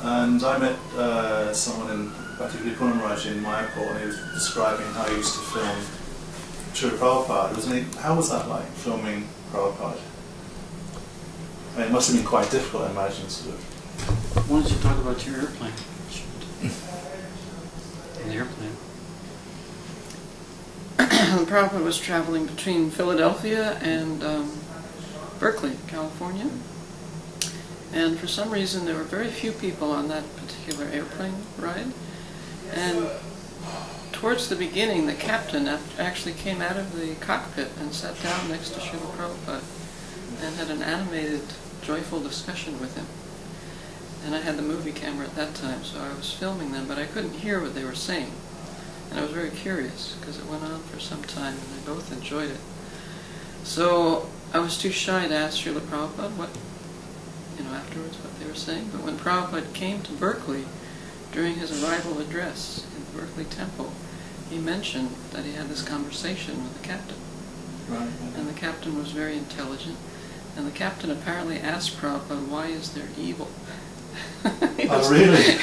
and I met someone in Vishaka in my airport, and he was describing how he used to film Srila Prabhupada. How was that like, filming Prabhupada? I mean, it must have been quite difficult, I imagine, sort of. Why don't you talk about your airplane? The airplane. Prabhupada was traveling between Philadelphia and Berkeley, California. And for some reason there were very few people on that particular airplane ride. And towards the beginning, the captain actually came out of the cockpit and sat down next to Srila Prabhupada and had an animated, joyful discussion with him. And I had the movie camera at that time, so I was filming them, but I couldn't hear what they were saying. And I was very curious, because it went on for some time, and they both enjoyed it. So I was too shy to ask Srila Prabhupada afterwards what they were saying. But when Prabhupada came to Berkeley during his arrival address in the Berkeley Temple, he mentioned that he had this conversation with the captain. Right. And the captain was very intelligent. And the captain apparently asked Prabhupada, why is there evil? Oh, really?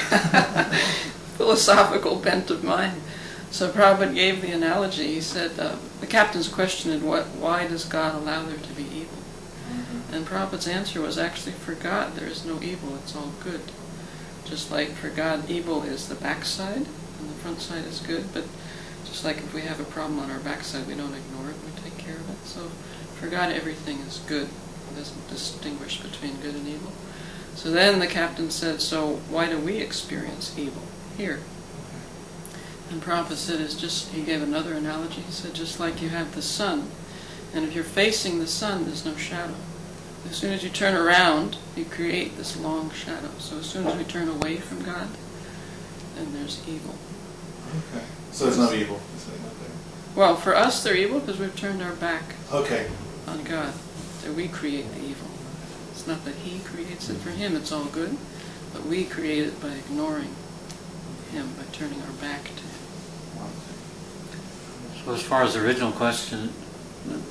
Philosophical bent of mind. So Prabhupada gave the analogy. He said, the captain's question is, why does God allow there to be evil? And Prabhupada's answer was, actually, for God there is no evil, it's all good. Just like for God, evil is the backside, and the front side is good. But just like if we have a problem on our backside, we don't ignore it, we take care of it. So for God, everything is good. He doesn't distinguish between good and evil. So then the captain said, so why do we experience evil here? And Prabhupada said, he gave another analogy. He said, just like you have the sun, and if you're facing the sun, there's no shadow. As soon as you turn around, you create this long shadow. So as soon as we turn away from God, then there's evil. Okay. So there's no evil? Well, for us they're evil because we've turned our back on God. So we create the evil. It's not that He creates it. For Him it's all good, but we create it by ignoring Him, by turning our back to Him. So as far as the original question that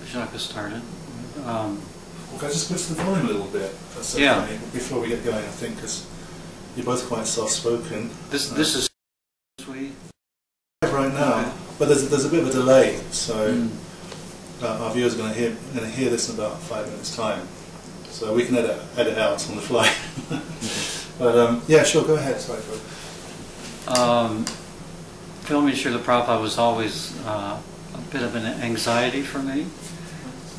Vishaka started, can I just push the volume a little bit? Yeah. Before we get going, I think, because you're both quite soft-spoken. This is sweet right now, but there's a bit of a delay, so our viewers are going to hear this in about 5 minutes' time. So we can edit out on the fly. But yeah, sure, go ahead. Sorry. Filming Srila Prabhupada was always a bit of an anxiety for me,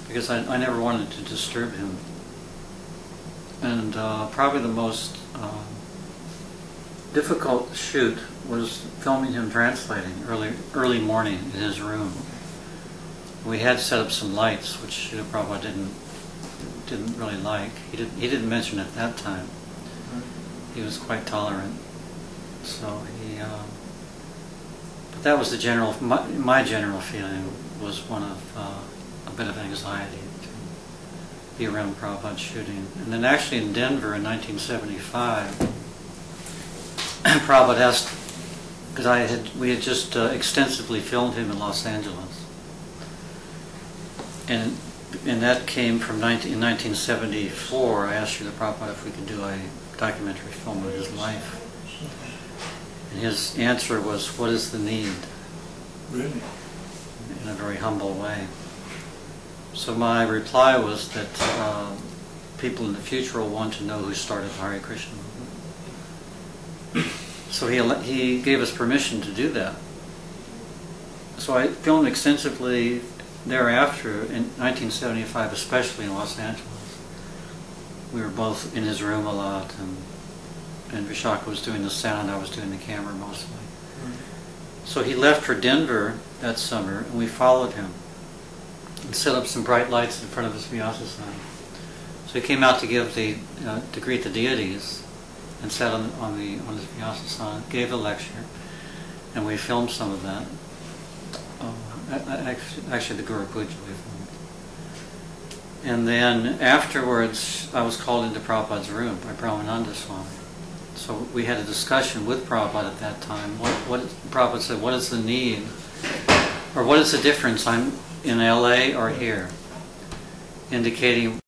because I never wanted to disturb him. And probably the most difficult shoot was filming him translating early morning in his room. We had set up some lights, which Srila Prabhupada didn't really like. He didn't mention it at that time. He was quite tolerant. So but that was my general feeling was one of a bit of anxiety to be around Prabhupada shooting. And then actually in Denver in 1975, Prabhupada asked, because we had just extensively filmed him in Los Angeles, and that came from in 1974. I asked Srila Prabhupada if we could do a documentary film of his life, and his answer was, "What is the need?" Really? In a very humble way. So my reply was that people in the future will want to know who started the Hare Krishna movement. So he gave us permission to do that. So I filmed extensively thereafter in 1975, especially in Los Angeles. We were both in his room a lot, and Vishaka was doing the sound, I was doing the camera mostly. So he left for Denver that summer, and we followed him and set up some bright lights in front of his Vyasa-san. So he came out to give to greet the deities, and sat on his Vyasa-san, gave a lecture, and we filmed some of that. Actually, the Guru Puja we filmed. And then afterwards, I was called into Prabhupada's room by Brahmananda Swami. So we had a discussion with Prabhupada at that time. Prabhupada said, what is the need, or what is the difference? I'm in LA or here? Indicating,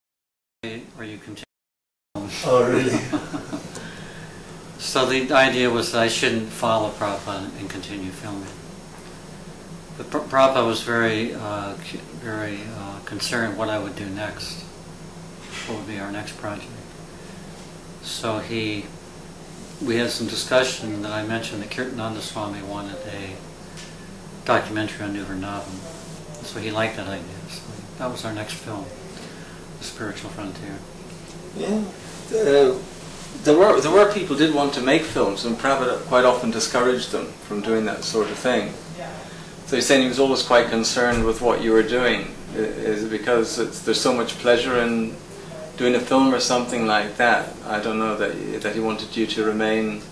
or you continue. Oh, really? So the idea was that I shouldn't follow Prabhupada and continue filming. But Prabhupada was very concerned what I would do next. What would be our next project? So we had some discussion that I mentioned that Kirtananda Swami wanted a documentary on New Vrindavan. So he liked that idea. So that was our next film, The Spiritual Frontier. Yeah. There were people who did want to make films, and Prabhupada quite often discouraged them from doing that sort of thing. So he's saying he was always quite concerned with what you were doing. Is it because there's so much pleasure in doing a film or something like that? I don't know, that he wanted you to remain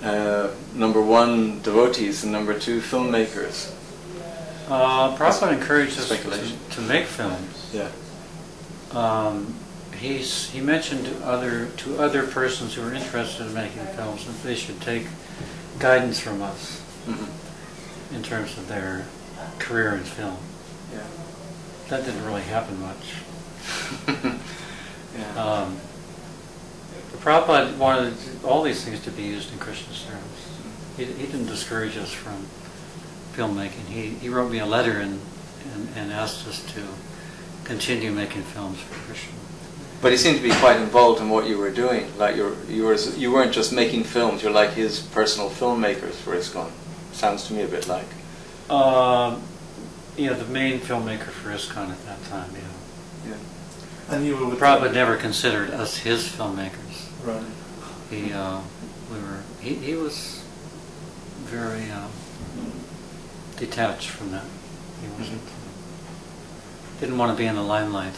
number one, devotees, and number two, filmmakers. Prabhupada encouraged us to make films. Yeah. He mentioned to other persons who were interested in making films that they should take guidance from us in terms of their career in film. Yeah. That didn't really happen much. Yeah. Prabhupada wanted all these things to be used in Krishna service. He didn't discourage us from filmmaking. He wrote me a letter and asked us to continue making films for Krishna. But he seemed to be quite involved in what you were doing. Like you weren't just making films. You're like his personal filmmakers for ISKCON. Sounds to me a bit like. The main filmmaker for ISKCON at that time. Yeah. And you were with Prabhupada never considered us his filmmakers. Right. He was very detached from that. He wasn't. Didn't want to be in the limelight.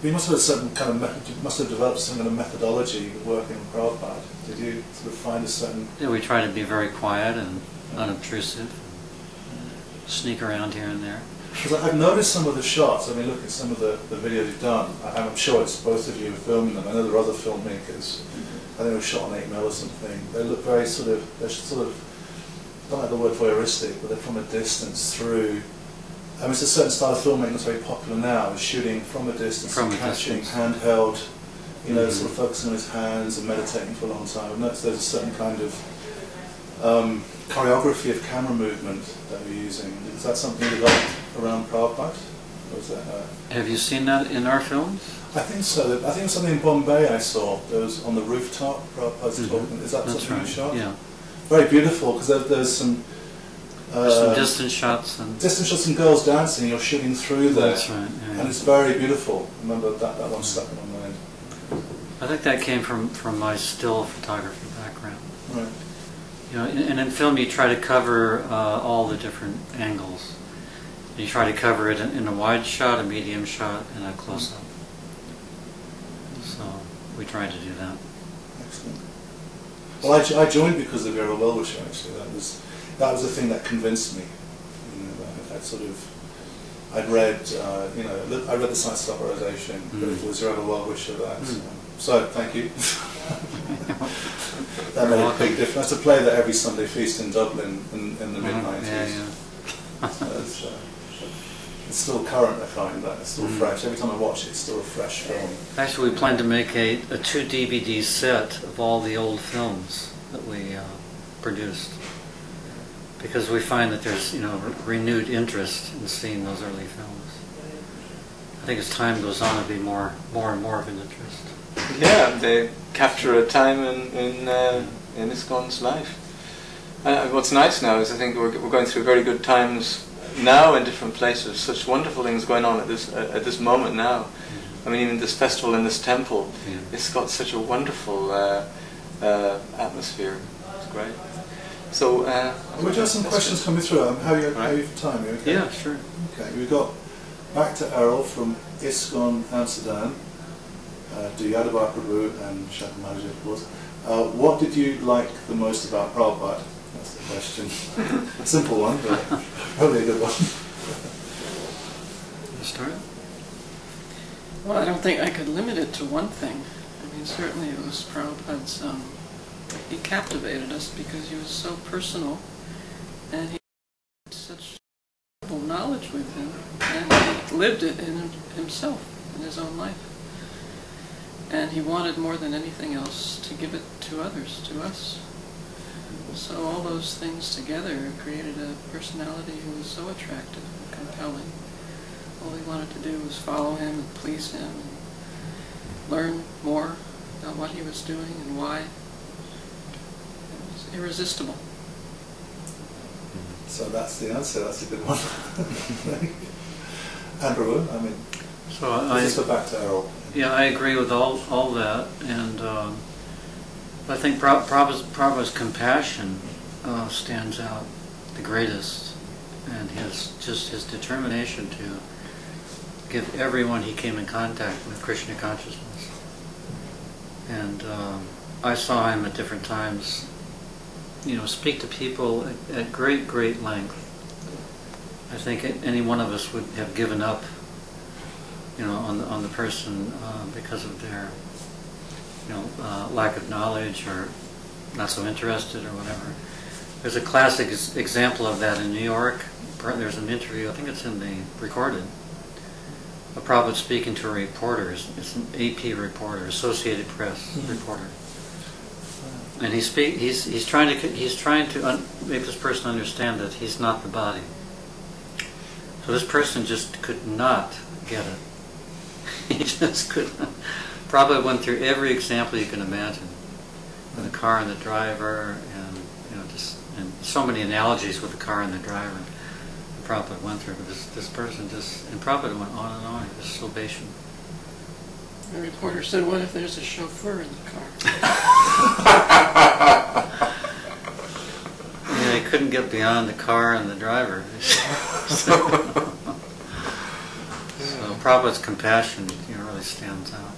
You must have some kind of you must have developed some kind of methodology working with Prabhupada. Did you sort of find a certain? Yeah, we try to be very quiet and unobtrusive, sneak around here and there. Because I've noticed some of the shots. I mean, look at some of the videos you've done. I'm sure it's both of you filming them. I know there are other filmmakers. I think it was shot on 8mm or something. They look very they're sort of, I don't like the word voyeuristic, but they're from a distance through. I mean, it's a certain style of filmmaking that's very popular now, is shooting from a distance, catching, handheld, sort of focusing on his hands and meditating for a long time. I've noticed there's a certain kind of choreography of camera movement that we're using. Is that something you developed around Prabhupada? Or is that, Have you seen that in our films? I think so. I think it was something in Bombay I saw. There was on the rooftop, Prabhupada's talking. Is that That's something right. you shot? Yeah. Very beautiful, because there's some distant shots and girls dancing. You're shooting through there. That's right. Yeah. And it's very beautiful. I remember that one stuck in my mind. I think that came from my still photography background. Right. And in film you try to cover all the different angles. You try to cover it in a wide shot, a medium shot, and a close-up. So we try to do that. Excellent. Well, I joined because of your well-wisher. Actually, that was the thing that convinced me. I'd read, I read the Science of Authorization, but it was your other well-wisher that. So thank you. That made a big difference. That's a play that every Sunday feast in Dublin in the mid-90s. Yeah. So it's still current, I find that. It's still fresh. Every time I watch it, it's still a fresh film. Actually, we plan to make a 2 DVD set of all the old films that we produced, because we find that there's renewed interest in seeing those early films. I think as time goes on, it'll be more and more of an interest. Yeah, they capture a time in ISKCON's life. What's nice now is I think we're going through very good times now in different places. Such wonderful things going on at this moment now. I mean, even this festival in this temple, it's got such a wonderful atmosphere. It's great. So, we do have some questions coming through. How are you for time? Are you okay? Yeah, sure. Okay, we've got back to Errol from ISKCON Amsterdam. To Yadubar Prabhu and Vishaka Manager, of course. What did you like the most about Prabhupada? That's the question. Simple one, but probably a good one. Start? Well, I don't think I could limit it to one thing. I mean, certainly it was Prabhupada's, he captivated us because he was so personal, and he had such knowledge with him, and he lived it in himself, in his own life. And he wanted more than anything else to give it to others, to us. So all those things together created a personality who was so attractive and compelling. All he wanted to do was follow him and please him and learn more about what he was doing and why. It was irresistible. So that's the answer. That's a good one. Andrew, I mean, So let's just go back to Errol. yeah, I agree with all that, and I think Prabhupada's compassion stands out the greatest, and his determination to give everyone he came in contact with Krishna consciousness. And I saw him at different times, speak to people at great length. I think any one of us would have given up, on the person because of their, lack of knowledge or not so interested or whatever. There's a classic example of that in New York. There's an interview, I think it's in the recorded, a Prabhupada speaking to a reporter. It's an AP reporter, Associated Press reporter, and he's trying to make this person understand that he's not the body. So this person just could not get it. He just could not. Prabhupada went through every example you can imagine, with the car and the driver, and and so many analogies with the car and the driver. Prabhupada went through, but this person and Prabhupada went on and on. He was so patient. The reporter said, "What if there's a chauffeur in the car?" Yeah, he couldn't get beyond the car and the driver. So Prabhupada's compassion, really stands out.